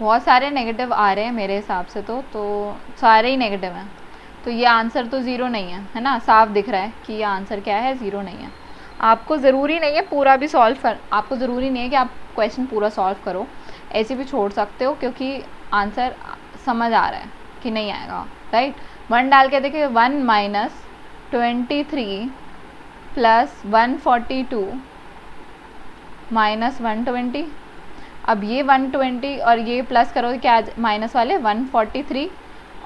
बहुत सारे नेगेटिव आ रहे हैं मेरे हिसाब से, तो सारे ही नेगेटिव हैं, तो ये आंसर तो ज़ीरो नहीं है ना, साफ दिख रहा है कि ये आंसर क्या है, ज़ीरो नहीं है। आपको ज़रूरी नहीं है पूरा भी सॉल्व कर, आपको ज़रूरी नहीं है कि आप क्वेश्चन पूरा सॉल्व करो, ऐसे भी छोड़ सकते हो, क्योंकि आंसर समझ आ रहा है कि नहीं आएगा, राइट। 1 डाल के देखिए, 1 - 23 + 142 -120। अब ये 120 और ये प्लस करो, क्या माइनस वाले 143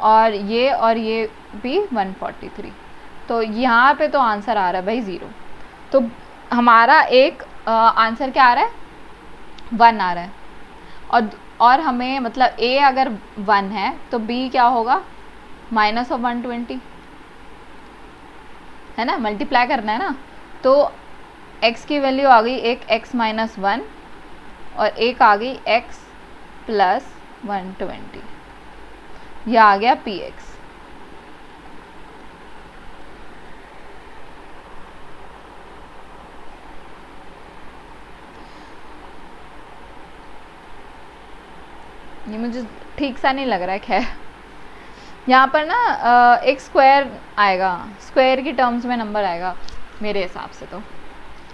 और ये भी 143, तो यहाँ पे तो आंसर आ रहा है भाई 0। तो हमारा एक आंसर क्या आ रहा है, 1 आ रहा है, और हमें मतलब a अगर 1 है तो b क्या होगा, -120, है ना, मल्टीप्लाई करना है ना। तो x की वैल्यू आ गई एक x - 1 और एक आ गई x + 120। ये आ गया px। ये मुझे ठीक सा नहीं लग रहा है, खैर यहाँ पर ना एक स्क्वायर आएगा, स्क्वायर की टर्म्स में नंबर आएगा मेरे हिसाब से। तो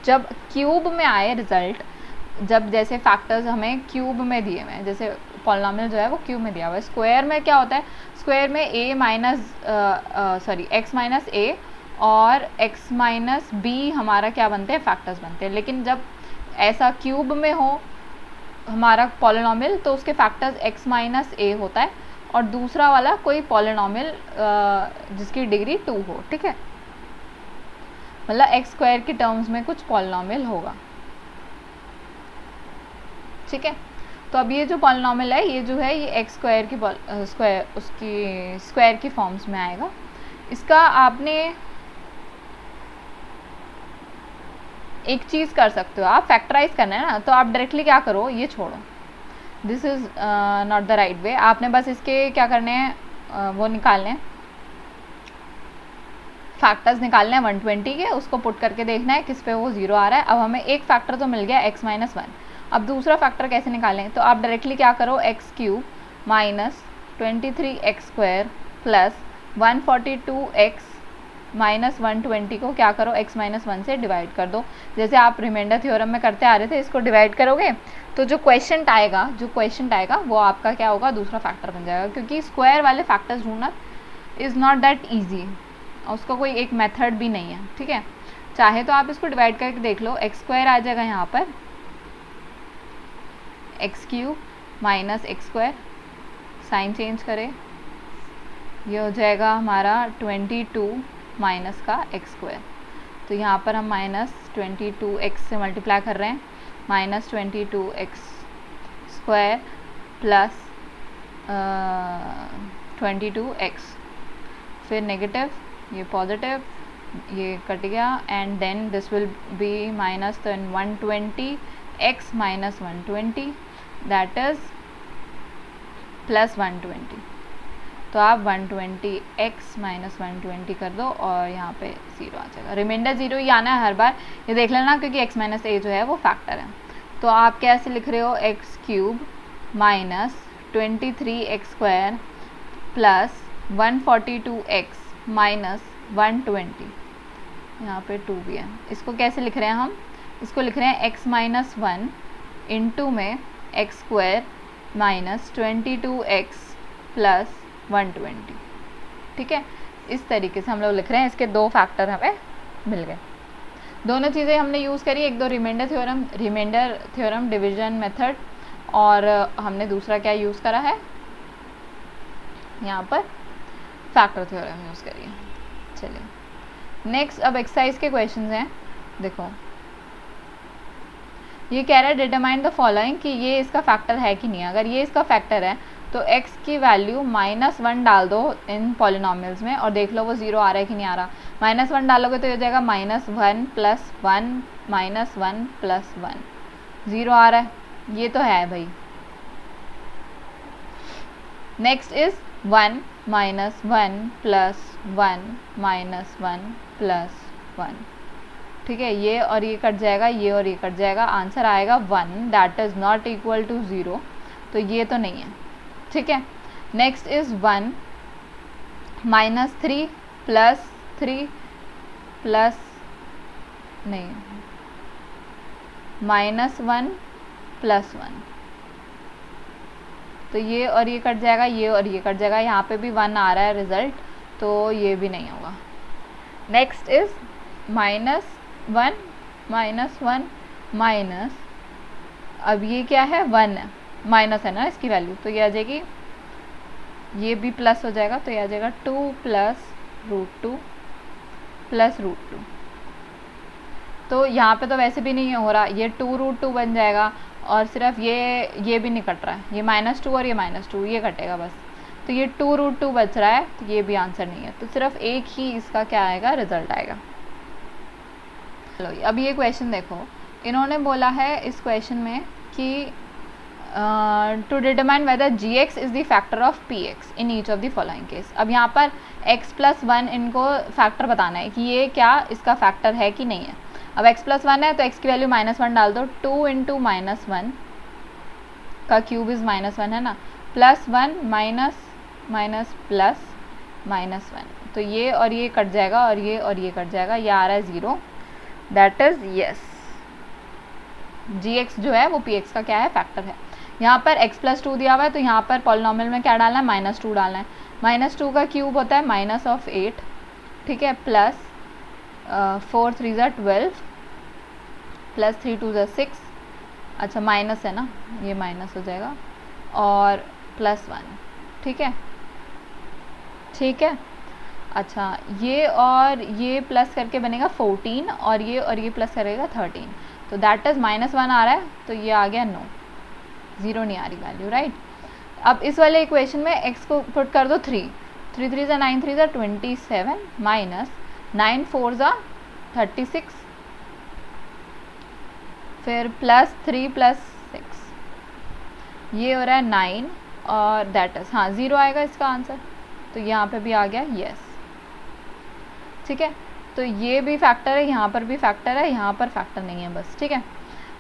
जब क्यूब में आए रिजल्ट, जब जैसे फैक्टर्स हमें क्यूब में दिए हुए हैं, जैसे पॉलिनॉमियल जो है वो क्यूब में दिया हुआ है, स्क्वायर में क्या होता है, स्क्वायर में एक्स माइनस ए और एक्स माइनस बी हमारा क्या बनते हैं, फैक्टर्स बनते हैं। लेकिन जब ऐसा क्यूब में हो हमारा पॉलिनॉमियल तो उसके फैक्टर्स एक्स माइनस ए होता है, और दूसरा वाला कोई पॉलिनॉमियल जिसकी डिग्री 2 हो, ठीक है, मतलब एक्स स्क्वायर की टर्म्स में कुछ पॉलिनॉमियल होगा, ठीक है। तो अब ये जो पॉलिनॉमियल है ये जो है ये एक्स स्क्वायर की उसकी स्क्वायर की फॉर्म्स में आएगा। इसका आपने एक चीज़ कर सकते हो, आप फैक्टराइज करना है ना, तो आप डायरेक्टली क्या करो, ये छोड़ो, this is not the right way. आपने बस इसके क्या करने हैं, वो निकालने हैं, फैक्टर्स निकालने हैं 120 के, उसको पुट करके देखना है किस पे वो 0 आ रहा है। अब हमें एक फैक्टर तो मिल गया x माइनस 1, अब दूसरा फैक्टर कैसे निकालें, तो आप डायरेक्टली क्या करो, x cube minus 23x square plus 142x minus 120 को क्या करो, x माइनस 1 से डिवाइड कर दो, जैसे आप रिमाइंडर थ्योरम में करते आ रहे थे। इसको डिवाइड करोगे तो जो क्वेश्चन आएगा वो आपका क्या होगा, दूसरा फैक्टर बन जाएगा, क्योंकि स्क्वायर वाले फैक्टर्स ढूंढना इज़ नॉट दैट ईजी, उसका कोई एक मेथड भी नहीं है, ठीक है। चाहे तो आप इसको डिवाइड करके देख लो, एक्स स्क्वायर आ जाएगा यहाँ पर, x cube minus x square, sign change करें, ये हो जाएगा हमारा 22 माइनस का एक्स स्क्वायर। तो यहाँ पर हम माइनस 22x से मल्टीप्लाई कर रहे हैं, minus 22x square plus 22x, फिर नेगेटिव, ये पॉजिटिव, ये कट गया, and then this will be minus 120x minus 120 that is plus 120। तो आप 120x माइनस 120 कर दो और यहाँ पे 0 आ जाएगा, रिमाइंडर 0 ही आना है हर बार, ये देख लेना, क्योंकि x माइनस ए जो है वो फैक्टर है। तो आप कैसे लिख रहे हो, x cube minus 23x square plus 142x minus 120, यहाँ पे 2 भी है। इसको कैसे लिख रहे हैं हम, इसको लिख रहे हैं x माइनस 1 इंटू में x square minus 22x plus 120, ठीक है। इस तरीके से हम लोग लिख रहे हैं, इसके दो फैक्टर हमें मिल गए। दोनों चीज़ें हमने यूज़ करी, एक दो रिमाइंडर थ्योरम डिवीजन मेथड, और हमने दूसरा क्या यूज़ करा है, यहाँ पर फैक्टर थ्योरम यूज़ करिए। चलिए नेक्स्ट, अब एक्सरसाइज के क्वेश्चंस हैं। देखो ये कह रहा है डिटरमाइन द फॉलोइंग, कि ये इसका फैक्टर है कि नहीं है। अगर ये इसका फैक्टर है तो x की वैल्यू -1 डाल दो इन पॉलिनॉमियल्स में और देख लो वो 0 आ रहा है कि नहीं आ रहा। -1 डालोगे तो ये हो जाएगा -1 प्लस 1 -1 प्लस 1, 0 आ रहा है, ये तो है भाई। नेक्स्ट इज 1 -1 प्लस 1 -1 प्लस 1, ठीक है। ये और ये कट जाएगा, ये और ये कट जाएगा, आंसर आएगा 1 that is not equal to 0, तो ये तो नहीं है, ठीक है। नेक्स्ट इज 1 -3 प्लस 3 प्लस नहीं -1 प्लस 1, तो ये और ये कट जाएगा, ये और ये कट जाएगा, यहाँ पे भी 1 आ रहा है रिजल्ट, तो ये भी नहीं होगा। नेक्स्ट इज -1 -1 माइनस, अब ये क्या है 1 है, माइनस है ना इसकी वैल्यू, तो ये आ जाएगी, ये भी प्लस हो जाएगा, तो ये आ जाएगा 2 प्लस √2 प्लस √2। तो यहाँ पे तो वैसे भी नहीं हो रहा, ये 2√2 बन जाएगा, और सिर्फ ये भी नहीं कट रहा है, ये -2 और ये -2 ये कटेगा बस, तो ये 2√2 बच रहा है, तो ये भी आंसर नहीं है, तो सिर्फ एक ही इसका क्या आएगा, रिजल्ट आएगा। चलो अब ये क्वेश्चन देखो, इन्होंने बोला है इस क्वेश्चन में कि to determine whether g x is the factor of p x in each of the following case. अब यहाँ पर x+1 इनको फैक्टर बताना है कि ये क्या इसका फैक्टर है कि नहीं है। अब x+1 है तो x की वैल्यू -1 डाल दो, 2 × -1 का क्यूब इज़ -1 है ना, +1 माइनस प्लस -1, तो ये और ये कट जाएगा और ये कट जाएगा, ये आ रहा है 0, that is yes, g x जो है वो पी एक्स का क्या है, फैक्टर है। यहाँ पर x+2 दिया हुआ है तो यहाँ पर पॉलिनॉमियल में क्या डालना है, -2 डालना है। -2 का क्यूब होता है -8, ठीक है, प्लस 4 × 3 = 12 प्लस 3 × 2 = 6, अच्छा माइनस है ना, ये माइनस हो जाएगा, और +1, ठीक है, ठीक है। अच्छा ये और ये प्लस करके बनेगा 14 और ये प्लस करेगा 13, तो दैट इज़ -1 आ रहा है, तो ये आ गया नो, 0 नहीं आ रही वैल्यू, राइट। अब इस वाले इक्वेशन में x को पुट कर दो 3 3 3 = 9 3 = 27 माइनस 9 4 = 36, फिर +3 + 6, ये हो रहा है 9 और दैट इज़, हाँ 0 आएगा इसका आंसर, तो यहाँ पे भी आ गया यस, ठीक है। तो ये भी फैक्टर है, यहाँ पर भी फैक्टर है, यहाँ पर फैक्टर नहीं है बस, ठीक है।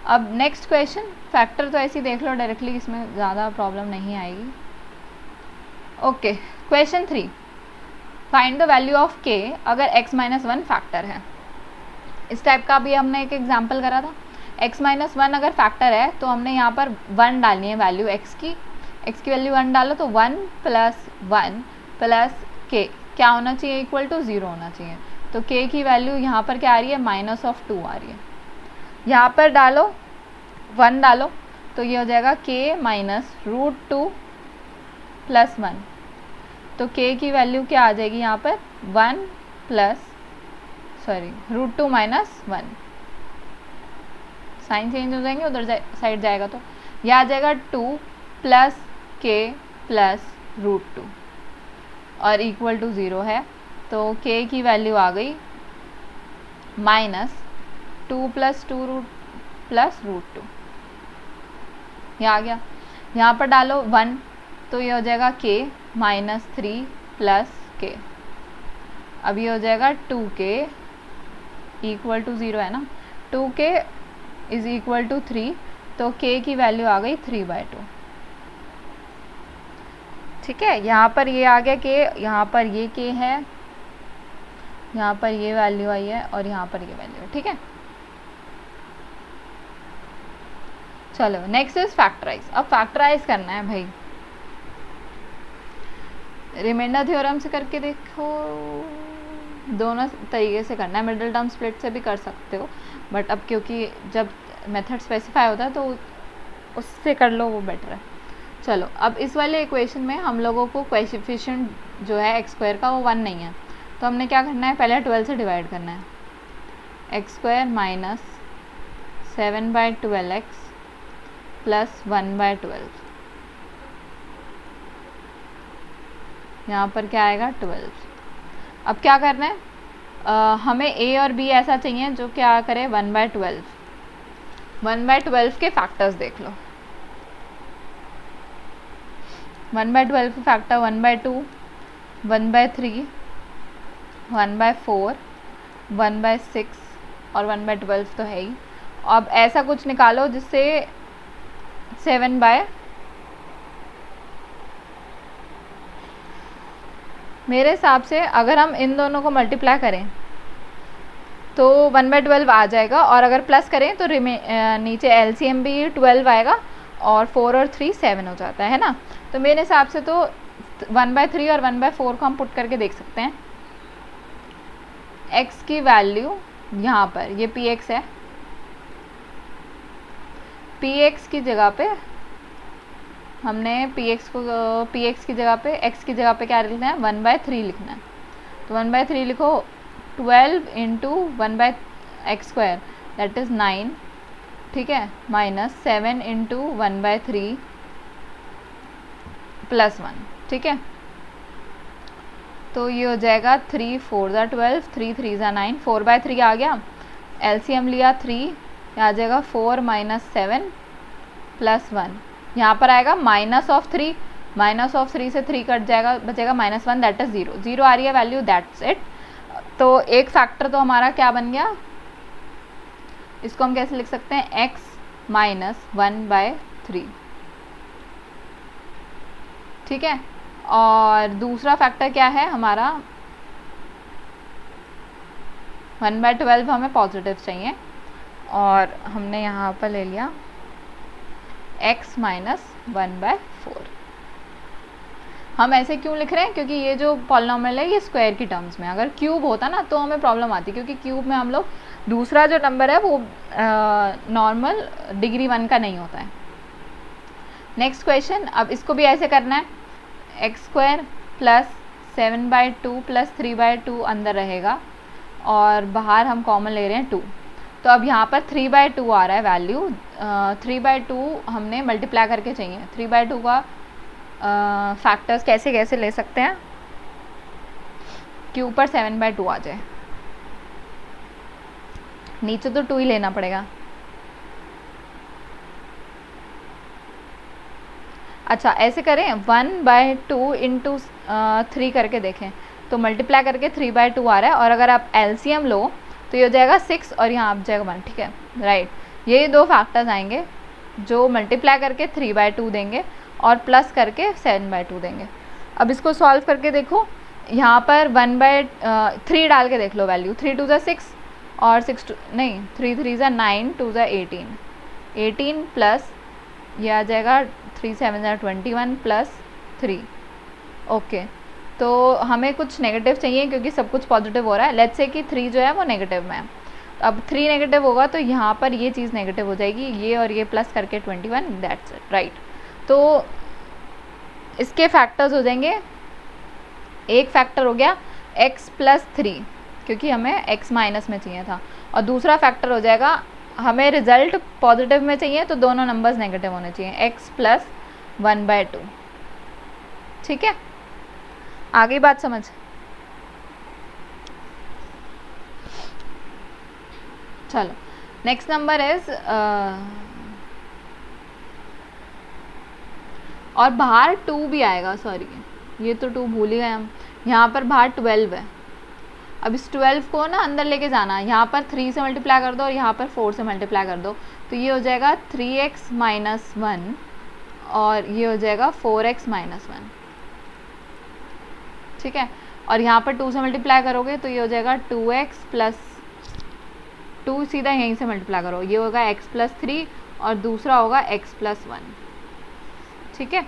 अब नेक्स्ट क्वेश्चन, फैक्टर तो ऐसे ही देख लो डायरेक्टली, इसमें ज़्यादा प्रॉब्लम नहीं आएगी। Okay, question 3, find the value of k अगर x-1 फैक्टर है। इस टाइप का भी हमने एक एग्जाम्पल करा था। x-1 अगर फैक्टर है तो हमने यहाँ पर 1 डालनी है वैल्यू x की वैल्यू 1 डालो, तो 1 + 1 + k क्या होना चाहिए, = 0 होना चाहिए। तो k की वैल्यू यहाँ पर क्या आ रही है, -2 आ रही है। यहाँ पर डालो 1 डालो, तो ये हो जाएगा k - √2 + 1, तो k की वैल्यू क्या आ जाएगी यहाँ पर, √2 - 1, साइन चेंज हो जाएंगे उधर साइड जाएगा, तो यह आ जाएगा 2 + k + √2 और = 0 है, तो k की वैल्यू आ गई -2 + 2 + √2, ये आ गया। यहाँ पर डालो 1, तो ये हो जाएगा k -3 + k, अब ये हो जाएगा 2k = 0 है ना, 2k = 3, तो k की वैल्यू आ गई 3/2, ठीक है। यहाँ पर ये आ गया k, यहाँ पर ये k है, यहाँ पर ये वैल्यू आई है और यहाँ पर ये वैल्यू है, ठीक है। चलो नेक्स्ट इज फैक्टराइज। अब फैक्टराइज करना है भाई, रिमाइंडर थ्योरम से करके देखो, दोनों तरीके से करना है, मिडिल टर्म स्प्लिट से भी कर सकते हो, बट अब क्योंकि जब मेथड स्पेसिफाई होता है तो उससे कर लो, वो बेटर है। चलो अब इस वाले इक्वेशन में हम लोगों को कोएफिशिएंट जो है x² का वो 1 नहीं है, तो हमने क्या करना है, पहले 12 से डिवाइड करना है, x² - 7/12x + 1/12, यहाँ पर क्या आएगा 12। अब क्या करना है, हमें a और b ऐसा चाहिए जो क्या करे 1/12, 1/12 के फैक्टर्स देख लो, 1/12 के फैक्टर 1/2, 1/3, 1/4, 1/6 और 1/12 तो है ही। अब ऐसा कुछ निकालो जिससे 7/, मेरे हिसाब से अगर हम इन दोनों को मल्टीप्लाई करें तो 1/12 आ जाएगा, और अगर प्लस करें तो नीचे LCM भी 12 आएगा, और 4 और 3 7 हो जाता है ना। तो मेरे हिसाब से तो 1/3 और 1/4 को हम पुट करके देख सकते हैं। x की वैल्यू यहाँ पर ये px है, px की जगह पे हमने px की जगह पे x की जगह पे क्या लिखना है, 1/3 लिखना है। तो 1/3 लिखो, 12 × 1/x² दैट इज़ 9, ठीक है, -7 × 1/3 + 1, ठीक है। तो ये हो जाएगा 3 4 = 12, 3 3 = 9, 4/3 आ गया, LCM लिया 3, आ जाएगा 4 - 7 + 1, यहाँ पर आएगा -3, -3 से 3 कट जाएगा, बचेगा -1, दैट इज 0, 0 आ रही है वैल्यू, दैट्स इट। तो एक फैक्टर तो हमारा क्या बन गया, इसको हम कैसे लिख सकते हैं, x -1/3, ठीक है। और दूसरा फैक्टर क्या है हमारा, 1/12 हमें पॉजिटिव चाहिए, और हमने यहाँ पर ले लिया x -1/4। हम ऐसे क्यों लिख रहे हैं, क्योंकि ये जो पॉलिनॉमियल है ये स्क्वायर की टर्म्स में, अगर क्यूब होता ना तो हमें प्रॉब्लम आती, क्योंकि क्यूब में हम लोग दूसरा जो नंबर है वो नॉर्मल डिग्री 1 का नहीं होता है। नेक्स्ट क्वेश्चन, अब इसको भी ऐसे करना है, x² + 7/2 + 3/2 अंदर रहेगा, और बाहर हम कॉमन ले रहे हैं 2। तो अब यहाँ पर 3/2 आ रहा है वैल्यू, 3/2 हमने मल्टीप्लाई करके चाहिए। 3/2 का फैक्टर्स कैसे कैसे ले सकते हैं कि ऊपर 7/2 आ जाए, नीचे तो 2 ही लेना पड़ेगा। अच्छा ऐसे करें, 1/2 इंटू 3 करके देखें, तो मल्टीप्लाई करके 3/2 आ रहा है, और अगर आप एलसीएम लो तो ये हो जाएगा 6 और यहाँ आप जाएगा 1, ठीक है, राइट। ये दो फैक्टर्स आएंगे जो मल्टीप्लाई करके 3/2 देंगे और प्लस करके 7/2 देंगे। अब इसको सॉल्व करके देखो, यहाँ पर 1/3 डाल के देख लो वैल्यू, 3 2 6 और 6 नहीं 3 3 9 2 18, 18 प्लस ये आ जाएगा 3 7 21 प्लस 3। ओके, तो हमें कुछ नेगेटिव चाहिए क्योंकि सब कुछ पॉजिटिव हो रहा है। लेट्स से कि 3 जो है वो नेगेटिव में है, अब 3 नेगेटिव होगा तो यहाँ पर ये चीज़ नेगेटिव हो जाएगी, ये और ये प्लस करके 21, दैट्स इट, राइट। तो इसके फैक्टर्स हो जाएंगे, एक फैक्टर हो गया x + 3 क्योंकि हमें x माइनस में चाहिए था, और दूसरा फैक्टर हो जाएगा, हमें रिजल्ट पॉजिटिव में चाहिए तो दोनों नंबर्स नेगेटिव होने चाहिए, x + 1/2, ठीक है। आगे बात समझ, चलो नेक्स्ट नंबर इज और बाहर 2 भी आएगा, सॉरी ये तो 2 भूल ही गए हम, यहाँ पर बाहर 12 है। अब इस 12 को ना अंदर लेके जाना है, यहाँ पर 3 से मल्टीप्लाई कर दो और यहाँ पर 4 से मल्टीप्लाई कर दो, तो ये हो जाएगा 3x - 1 और ये हो जाएगा 4x - 1, ठीक है। और यहाँ पर 2 से मल्टीप्लाई करोगे तो ये हो जाएगा 2x + 2, सीधा यहीं से मल्टीप्लाई करो, ये होगा x + 3 और दूसरा होगा x + 1, ठीक है।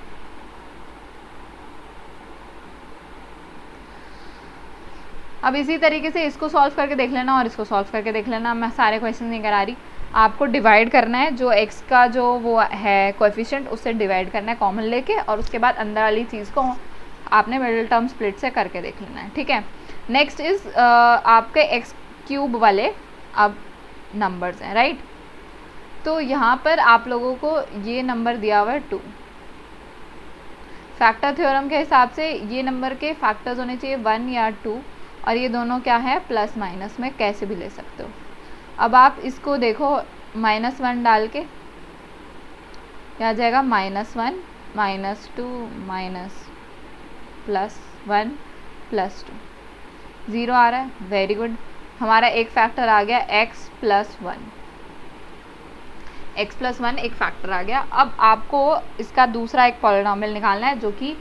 अब इसी तरीके से इसको सॉल्व करके देख लेना और इसको सॉल्व करके देख लेना। मैं सारे क्वेश्चन नहीं करा रही, आपको डिवाइड करना है, जो x का जो वो है कोएफिशिएंट उससे डिवाइड करना है कॉमन लेके, और उसके बाद अंदर वाली चीज़ को आपने मिडिल टर्म स्प्लिट से करके देख लेना है, ठीक है। नेक्स्ट इज आपके x³ वाले अब नंबर्स हैं, राइट। तो यहाँ पर आप लोगों को ये नंबर दिया हुआ है 2, फैक्टर थ्योरम के हिसाब से ये नंबर के फैक्टर्स होने चाहिए 1 या 2, और ये दोनों क्या है प्लस माइनस में कैसे भी ले सकते हो। अब आप इसको देखो, -1 डाल के आ जाएगा -1 -2 +1 +2, 0 आ रहा है, वेरी गुड। हमारा एक फैक्टर आ गया x + 1, x + 1 एक फैक्टर आ गया। अब आपको इसका दूसरा एक पॉलिनॉमियल निकालना है जो कि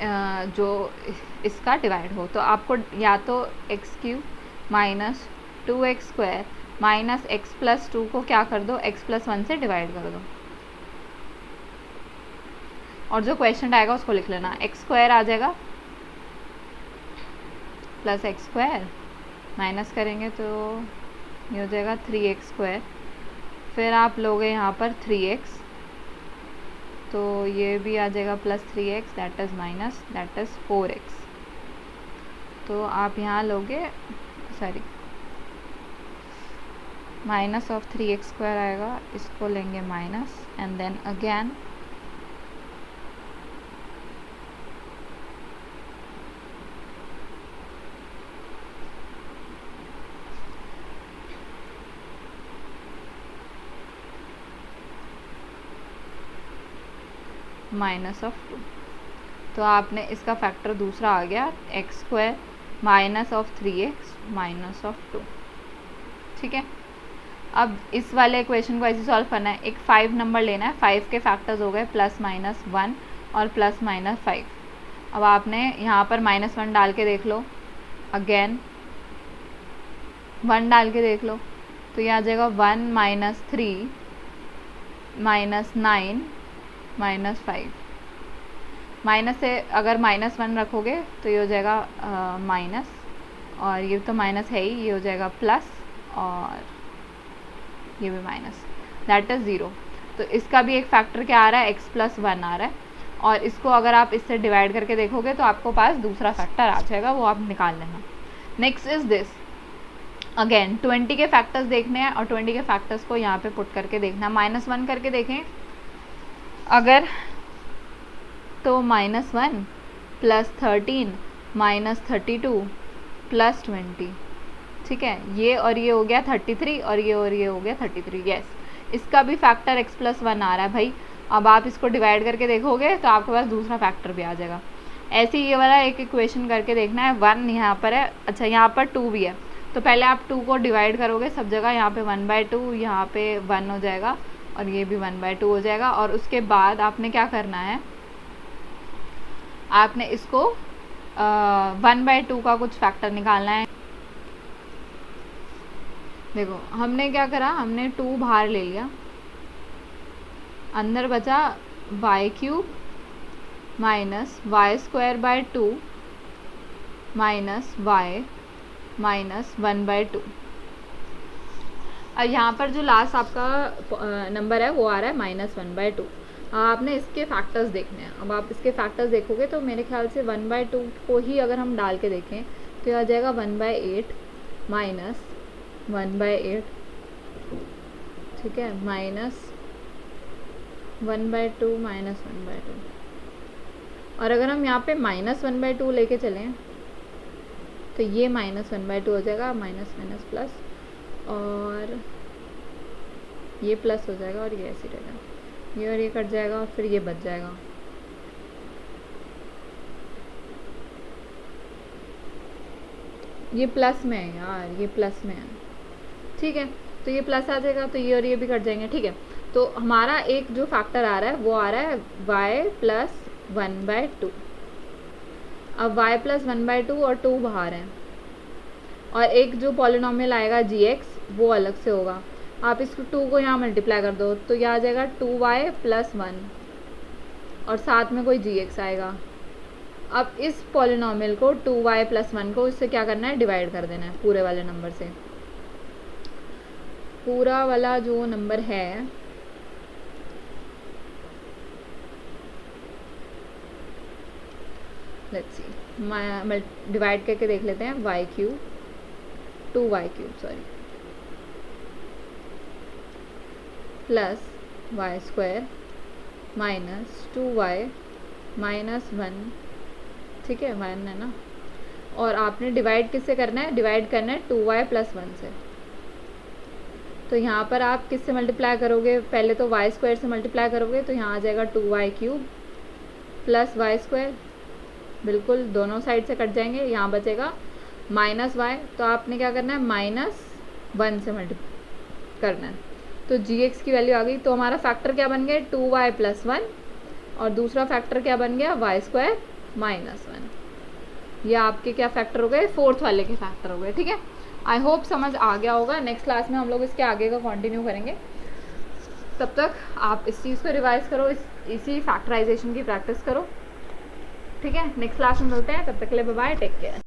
जो इसका डिवाइड हो, तो आपको या तो x³ - 2x² - x + 2 को क्या कर दो, x + 1 से डिवाइड कर दो, और जो क्वेश्चन आएगा उसको लिख लेना, x² आ जाएगा प्लस x² माइनस करेंगे तो ये हो जाएगा 3x², फिर आप लोगे यहाँ पर 3x, तो ये भी आ जाएगा plus 3x, that is minus, that is 4x। तो आप यहाँ लोगे, सॉरी -3x² आएगा, इसको लेंगे minus, and then again minus of 2। तो आपने इसका फैक्टर दूसरा आ गया x² minus of 3x minus of 2। ठीक है, अब इस वाले इक्वेशन को ऐसे सॉल्व करना है। एक 5 नंबर लेना है, 5 के फैक्टर्स हो गए +-1 और +-5। अब आपने यहाँ पर -1 डाल के देख लो, अगेन 1 डाल के देख लो, तो ये आ जाएगा 1 - 3 - 9 - 5। माइनस से अगर -1 रखोगे तो ये हो जाएगा माइनस, और ये तो माइनस है ही, ये हो जाएगा प्लस, और ये भी माइनस, दैट इज़ 0। तो इसका भी एक फैक्टर क्या आ रहा है, x+1 आ रहा है, और इसको अगर आप इससे डिवाइड करके देखोगे तो आपको पास दूसरा फैक्टर आ जाएगा, वो आप निकाल लेना। नेक्स्ट इज दिस, अगेन 20 के फैक्टर्स देखने हैं और 20 के फैक्टर्स को यहाँ पे पुट करके देखना। -1 करके देखें अगर, तो -1 +13 -32 +20। ठीक है, ये और ये हो गया 33 और ये हो गया 33। यस, इसका भी फैक्टर x+1 आ रहा है भाई। अब आप इसको डिवाइड करके देखोगे तो आपके पास दूसरा फैक्टर भी आ जाएगा। ऐसे ही ये वाला एक इक्वेशन करके देखना है। 1 यहाँ पर है, अच्छा यहाँ पर 2 भी है, तो पहले आप 2 को डिवाइड करोगे सब जगह, यहाँ पे 1/2, यहाँ पे 1 हो जाएगा और ये भी 1/2 हो जाएगा। और उसके बाद आपने क्या करना है, आपने इसको 1/2 का कुछ फैक्टर निकालना है। देखो हमने क्या करा, हमने 2 बाहर ले लिया, अंदर बचा y³ minus y²/2 minus y minus 1/2। अब यहाँ पर जो लास्ट आपका नंबर है वो आ रहा है -1/2। आपने इसके फैक्टर्स देखने हैं। अब आप इसके फैक्टर्स देखोगे तो मेरे ख्याल से 1/2 को ही अगर हम डाल के देखें तो आ जाएगा 1/8 माइनस 1/8। ठीक है, -1/2 माइनस 1/2। और अगर हम यहाँ पे -1/2 लेके चलें तो ये -1/2 हो जाएगा, माइनस माइनस प्लस, और ये प्लस हो जाएगा और ये ऐसे रहेगा, ये और ये कट जाएगा और फिर ये बच जाएगा। ये प्लस में है यार, ये प्लस में है। ठीक है, तो ये प्लस आ जाएगा, तो ये और ये भी कट जाएंगे। ठीक है, तो हमारा एक जो फैक्टर आ रहा है वो आ रहा है y+1/2। अब y+1/2 और 2 बाहर हैं, और एक जो पॉलिनोमियल आएगा gx वो अलग से होगा। आप इस 2 को यहाँ मल्टीप्लाई कर दो तो यह आ जाएगा 2y+1 और साथ में कोई gx आएगा। अब इस पॉलिनोमियल को 2y+1 को इससे क्या करना है, डिवाइड कर देना है पूरे वाले नंबर से। पूरा वाला जो नंबर है लेट्स सी, डिवाइड करके देख लेते हैं, y³ 2y³ sorry plus y² minus 2y minus 1। ठीक है, 1 है ना, और आपने डिवाइड किससे करना है, डिवाइड करना है 2y+1 से। तो यहाँ पर आप किससे मल्टीप्लाई करोगे, पहले तो y² से मल्टीप्लाई करोगे तो यहाँ आ जाएगा 2y³ प्लस y², बिल्कुल दोनों साइड से कट जाएंगे, यहाँ बचेगा -y। तो आपने क्या करना है, -1 से मल्टीप्लाई करना है, तो gx की वैल्यू आ गई। तो हमारा फैक्टर क्या बन गया, 2y+1, और दूसरा फैक्टर क्या बन गया, y² माइनस 1। ये आपके क्या फैक्टर हो गए, 4th वाले के फैक्टर हो गए। ठीक है, आई होप समझ आ गया होगा। नेक्स्ट क्लास में हम लोग इसके आगे का कंटिन्यू करेंगे। तब तक आप इस चीज़ को रिवाइज करो, इसी फैक्टराइजेशन की प्रैक्टिस करो। ठीक है, नेक्स्ट क्लास में मिलते हैं, तब तक के लिए बाय बाय, टेक केयर।